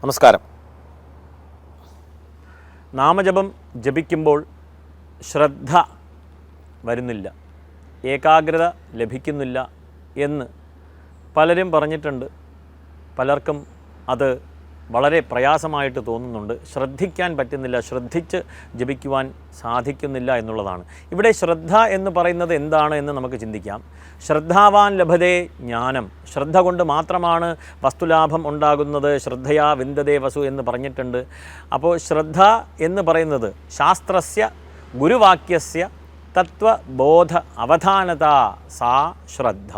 നമസ്കാരം. നാമജപം ജപിക്കുമ്പോൾ ശ്രദ്ധ വരുന്നില്ല, ഏകാഗ്രത ലഭിക്കുന്നില്ല എന്ന് പലരും പറഞ്ഞിട്ടുണ്ട്. പലർക്കും അത് വളരെ പ്രയാസമായിട്ട് തോന്നുന്നുണ്ട്. ശ്രദ്ധിക്കാൻ പറ്റുന്നില്ല, ശ്രദ്ധിച്ച് ജപിക്കുവാൻ സാധിക്കുന്നില്ല എന്നുള്ളതാണ്. ഇവിടെ ശ്രദ്ധ എന്ന് പറയുന്നത് എന്താണ് എന്ന് നമുക്ക് ചിന്തിക്കാം. ശ്രദ്ധാവാൻ ലഭതേ ജ്ഞാനം. ശ്രദ്ധ കൊണ്ട് മാത്രമാണ് വസ്തുലാഭം ഉണ്ടാകുന്നത്. ശ്രദ്ധയാ വിന്ദതേ വസു എന്ന് പറഞ്ഞിട്ടുണ്ട്. അപ്പോൾ ശ്രദ്ധ എന്ന് പറയുന്നത് ശാസ്ത്രസ്യ ഗുരുവാക്യസ്യ തത്വബോധ അവധാനത സാ ശ്രദ്ധ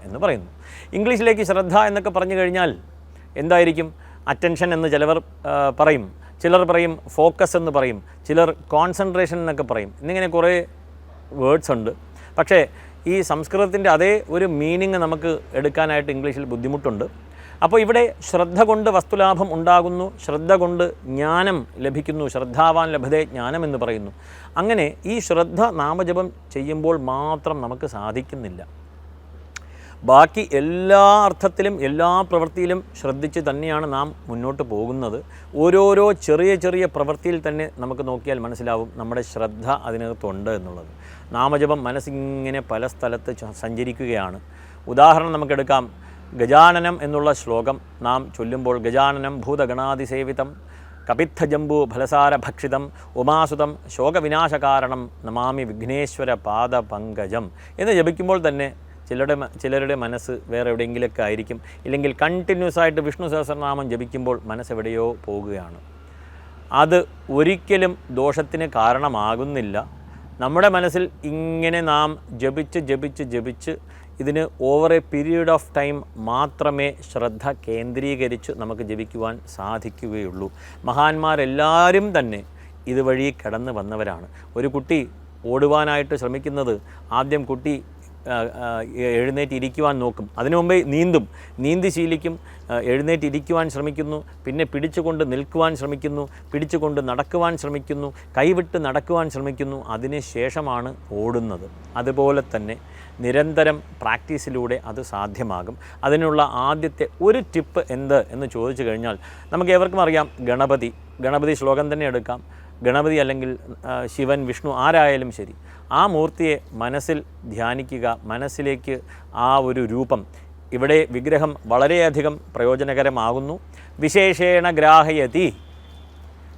എന്ന് പറയുന്നു. ഇംഗ്ലീഷിലേക്ക് ശ്രദ്ധ എന്നൊക്കെ പറഞ്ഞു കഴിഞ്ഞാൽ എന്തായിരിക്കും? അറ്റൻഷൻ എന്ന് ചിലവർ പറയും, ചിലർ പറയും ഫോക്കസ് എന്ന് പറയും, ചിലർ കോൺസെൻട്രേഷൻ എന്നൊക്കെ പറയും. എന്നിങ്ങനെ കുറേ വേർഡ്സ് ഉണ്ട്. പക്ഷേ ഈ സംസ്കൃതത്തിൻ്റെ അതേ ഒരു മീനിങ് നമുക്ക് എടുക്കാനായിട്ട് ഇംഗ്ലീഷിൽ ബുദ്ധിമുട്ടുണ്ട്. അപ്പോൾ ഇവിടെ ശ്രദ്ധ കൊണ്ട് വസ്തുലാഭം ഉണ്ടാകുന്നു, ശ്രദ്ധ കൊണ്ട് ജ്ഞാനം ലഭിക്കുന്നു, ശ്രദ്ധാവാൻ ലഭതേ ജ്ഞാനം എന്ന് പറയുന്നു. അങ്ങനെ ഈ ശ്രദ്ധ നാമജപം ചെയ്യുമ്പോൾ മാത്രം നമുക്ക് സാധിക്കുന്നില്ല. ബാക്കി എല്ലാ അർത്ഥത്തിലും എല്ലാ പ്രവൃത്തിയിലും ശ്രദ്ധിച്ച് തന്നെയാണ് നാം മുന്നോട്ട് പോകുന്നത്. ഓരോരോ ചെറിയ ചെറിയ പ്രവൃത്തിയിൽ തന്നെ നമുക്ക് നോക്കിയാൽ മനസ്സിലാവും നമ്മുടെ ശ്രദ്ധ അതിനകത്തുണ്ട് എന്നുള്ളത്. നാമജപം മനസ്സിങ്ങനെ പല സ്ഥലത്ത് സഞ്ചരിക്കുകയാണ്. ഉദാഹരണം നമുക്കെടുക്കാം. ഗജാനനം എന്നുള്ള ശ്ലോകം നാം ചൊല്ലുമ്പോൾ ഗജാനനം ഭൂതഗണാതിസേവിതം കപിത്ഥജംബു ഫലസാരഭക്ഷിതം ഉമാസുതം ശോകവിനാശകാരണം നമാമി വിഘ്നേശ്വര പാദപങ്കജം എന്ന് ജപിക്കുമ്പോൾ തന്നെ ചിലരുടെ മനസ്സ് വേറെ എവിടെയെങ്കിലുമൊക്കെ ആയിരിക്കും. ഇല്ലെങ്കിൽ കണ്ടിന്യൂസ് ആയിട്ട് വിഷ്ണു സഹസ്രനാമം ജപിക്കുമ്പോൾ മനസ്സെവിടെയോ പോകുകയാണ്. അത് ഒരിക്കലും ദോഷത്തിന് കാരണമാകുന്നില്ല. നമ്മുടെ മനസ്സിൽ ഇങ്ങനെ നാം ജപിച്ച് ഇതിന് over A period of time മാത്രമേ ശ്രദ്ധ കേന്ദ്രീകരിച്ച് നമുക്ക് ജപിക്കുവാൻ സാധിക്കുകയുള്ളൂ. മഹാന്മാരെല്ലാവരും തന്നെ ഇതുവഴി കടന്നു വന്നവരാണ്. ഒരു കുട്ടി ഓടുവാനായിട്ട് ശ്രമിക്കുന്നത് ആദ്യം കുട്ടി എഴുന്നേറ്റിരിക്കുവാൻ നോക്കും, അതിനു മുമ്പേ നീന്തി ശീലിക്കും, എഴുന്നേറ്റിരിക്കുവാൻ ശ്രമിക്കുന്നു, പിന്നെ പിടിച്ചുകൊണ്ട് നിൽക്കുവാൻ ശ്രമിക്കുന്നു, പിടിച്ചുകൊണ്ട് നടക്കുവാൻ ശ്രമിക്കുന്നു, കൈവിട്ട് നടക്കുവാൻ ശ്രമിക്കുന്നു, അതിന് ശേഷമാണ് ഓടുന്നത്. അതുപോലെ തന്നെ നിരന്തരം പ്രാക്ടീസിലൂടെ അത് സാധ്യമാകും. അതിനുള്ള ആദ്യത്തെ ഒരു ടിപ്പ് എന്ത് എന്ന് ചോദിച്ചു കഴിഞ്ഞാൽ നമുക്ക് ഏവർക്കും അറിയാം. ഗണപതി ശ്ലോകം തന്നെ എടുക്കാം. ഗണപതി അല്ലെങ്കിൽ ശിവൻ, വിഷ്ണു ആരായാലും ശരി, ആ മൂർത്തിയെ മനസ്സിൽ ധ്യാനിക്കുക. മനസ്സിലേക്ക് ആ ഒരു രൂപം, ഇവിടെ വിഗ്രഹം വളരെയധികം പ്രയോജനകരമാകുന്നു. വിശേഷേണ ഗ്രാഹയതി.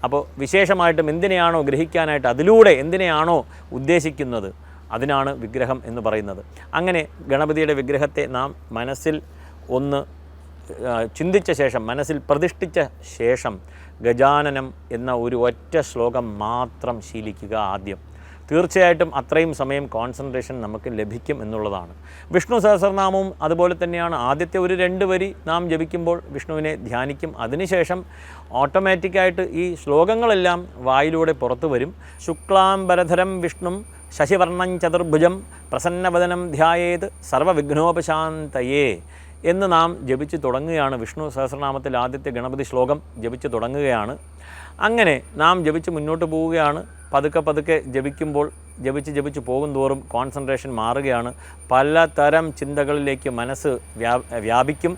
അപ്പോൾ വിശേഷമായിട്ടും എന്തിനെയാണോ ഗ്രഹിക്കാനായിട്ട്, അതിലൂടെ എന്തിനെയാണോ ഉദ്ദേശിക്കുന്നത്, അതിനാണ് വിഗ്രഹം എന്ന് പറയുന്നത്. അങ്ങനെ ഗണപതിയുടെ വിഗ്രഹത്തെ നാം മനസ്സിൽ ഒന്ന് ചിന്തിച്ച ശേഷം, മനസ്സിൽ പ്രതിഷ്ഠിച്ച ശേഷം ഗജാനനം എന്ന ഒരു ഒറ്റ ശ്ലോകം മാത്രം ശീലിക്കുക ആദ്യം. തീർച്ചയായിട്ടും അത്രയും സമയം കോൺസെൻട്രേഷൻ നമുക്ക് ലഭിക്കും എന്നുള്ളതാണ്. വിഷ്ണു സഹസ്രനാമവും അതുപോലെ തന്നെയാണ്. ആദ്യത്തെ ഒരു 2 വരി നാം ജപിക്കുമ്പോൾ വിഷ്ണുവിനെ ധ്യാനിക്കും. അതിനുശേഷം ഓട്ടോമാറ്റിക്കായിട്ട് ഈ ശ്ലോകങ്ങളെല്ലാം വായിലൂടെ പുറത്തു വരും. ശുക്ലാംബരധരം വിഷ്ണും ശശിവർണം ചതുർഭുജം പ്രസന്നവദനം ധ്യായേത് സർവവിഘ്നോപശാന്തയേ എന്ന് നാം ജപിച്ച് തുടങ്ങുകയാണ്. വിഷ്ണു സഹസ്രനാമത്തിൽ ആദ്യത്തെ ഗണപതി ശ്ലോകം ജപിച്ച് തുടങ്ങുകയാണ്. അങ്ങനെ നാം ജപിച്ച് മുന്നോട്ട് പോവുകയാണ്. പതുക്കെ ജപിക്കുമ്പോൾ ജപിച്ച് പോകും തോറും കോൺസെൻട്രേഷൻ മാറുകയാണ്. പലതരം ചിന്തകളിലേക്ക് മനസ്സ് വ്യാപിക്കും.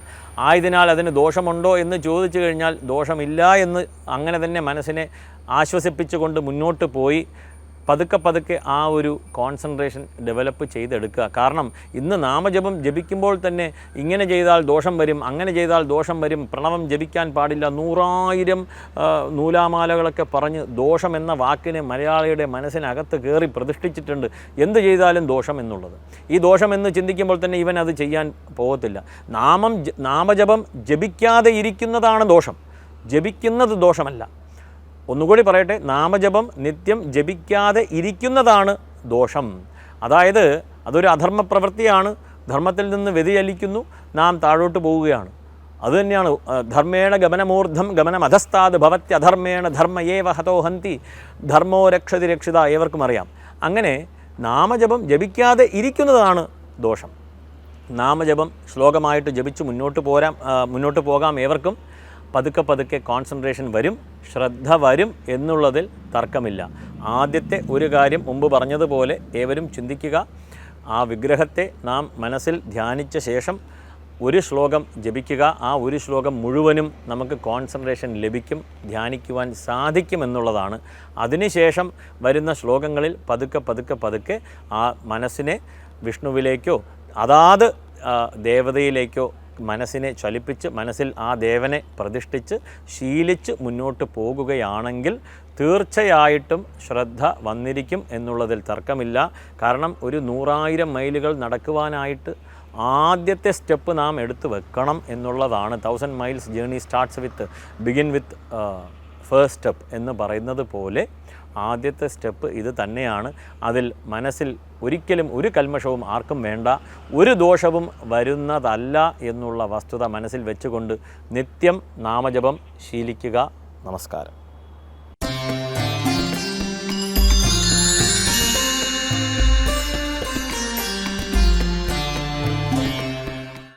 ആയതിനാൽ അതിന് ദോഷമുണ്ടോ എന്ന് ചോദിച്ചു കഴിഞ്ഞാൽ ദോഷമില്ല എന്ന് അങ്ങനെ തന്നെ മനസ്സിനെ ആശ്വസിപ്പിച്ചുകൊണ്ട് മുന്നോട്ട് പോയി പതുക്കെ ആ ഒരു കോൺസെൻട്രേഷൻ ഡെവലപ്പ് ചെയ്തെടുക്കുക. കാരണം ഇന്ന് നാമജപം ജപിക്കുമ്പോൾ തന്നെ ഇങ്ങനെ ചെയ്താൽ ദോഷം വരും, അങ്ങനെ ചെയ്താൽ ദോഷം വരും, പ്രണവം ജപിക്കാൻ പാടില്ല, 100,000 നൂലാമാലകളൊക്കെ പറഞ്ഞ് ദോഷം എന്ന വാക്കിനെ മലയാളിയുടെ മനസ്സിനകത്ത് കയറി പ്രതിഷ്ഠിച്ചിട്ടുണ്ട്. എന്ത് ചെയ്താലും ദോഷം എന്നുള്ളത്. ഈ ദോഷമെന്ന് ചിന്തിക്കുമ്പോൾ തന്നെ ഇവൻ അത് ചെയ്യാൻ പോകത്തില്ല. നാമജപം ജപിക്കാതെ ഇരിക്കുന്നതാണ് ദോഷം, ജപിക്കുന്നത് ദോഷമല്ല. ഒന്നുകൂടി പറയട്ടെ, നാമജപം നിത്യം ജപിക്കാതെ ഇരിക്കുന്നതാണ് ദോഷം. അതായത് അതൊരു അധർമ്മ പ്രവൃത്തിയാണ്. ധർമ്മത്തിൽ നിന്ന് വ്യതിചലിക്കുന്നു, നാം താഴോട്ട് പോവുകയാണ്. അതുതന്നെയാണ് ധർമ്മേണ ഗമനമൂർധം ഗമനമധസ്താത് ഭവത്യധർമ്മേണ ധർമ്മയേവ ഹതോഹന്തി ധർമ്മോ രക്ഷതി രക്ഷിത, ഏവർക്കും അറിയാം. അങ്ങനെ നാമജപം ജപിക്കാതെ ഇരിക്കുന്നതാണ് ദോഷം. നാമജപം ശ്ലോകമായിട്ട് ജപിച്ച് മുന്നോട്ട് പോകാം ഏവർക്കും. പതുക്കെ കോൺസെൻട്രേഷൻ വരും, ശ്രദ്ധ വരും എന്നുള്ളതിൽ തർക്കമില്ല. ആദ്യത്തെ ഒരു കാര്യം മുമ്പ് പറഞ്ഞതുപോലെ ഏവരും ചിന്തിക്കുക. ആ വിഗ്രഹത്തെ നാം മനസ്സിൽ ധ്യാനിച്ച ശേഷം ഒരു ശ്ലോകം ജപിക്കുക, ആ ഒരു ശ്ലോകം മുഴുവനും നമുക്ക് കോൺസെൻട്രേഷൻ ലഭിക്കും, ധ്യാനിക്കുവാൻ സാധിക്കുമെന്നുള്ളതാണ്. അതിനുശേഷം വരുന്ന ശ്ലോകങ്ങളിൽ പതുക്കെ പതുക്കെ പതുക്കെ ആ മനസ്സിനെ വിഷ്ണുവിലേക്കോ അതാത് ദേവതയിലേക്കോ മനസ്സിനെ ചലിപ്പിച്ച് മനസ്സിൽ ആ ദേവനെ പ്രതിഷ്ഠിച്ച് ശീലിച്ച് മുന്നോട്ട് പോകുകയാണെങ്കിൽ തീർച്ചയായിട്ടും ശ്രദ്ധ വന്നിരിക്കും എന്നുള്ളതിൽ തർക്കമില്ല. കാരണം ഒരു 100,000 മൈലുകൾ നടക്കുവാനായിട്ട് ആദ്യത്തെ സ്റ്റെപ്പ് നാം എടുത്തു വെക്കണം എന്നുള്ളതാണ്. 1000 miles journey starts begin with first step എന്ന് പറയുന്നത് പോലെ ആദ്യത്തെ സ്റ്റെപ്പ് ഇത് തന്നെയാണ്. അതിൽ മനസ്സിൽ ഒരിക്കലും ഒരു കൽമഷവും ആർക്കും വേണ്ട, ഒരു ദോഷവും വരുന്നതല്ല എന്നുള്ള വസ്തുത മനസ്സിൽ വെച്ചുകൊണ്ട് നിത്യം നാമജപം ശീലിക്കുക. നമസ്കാരം.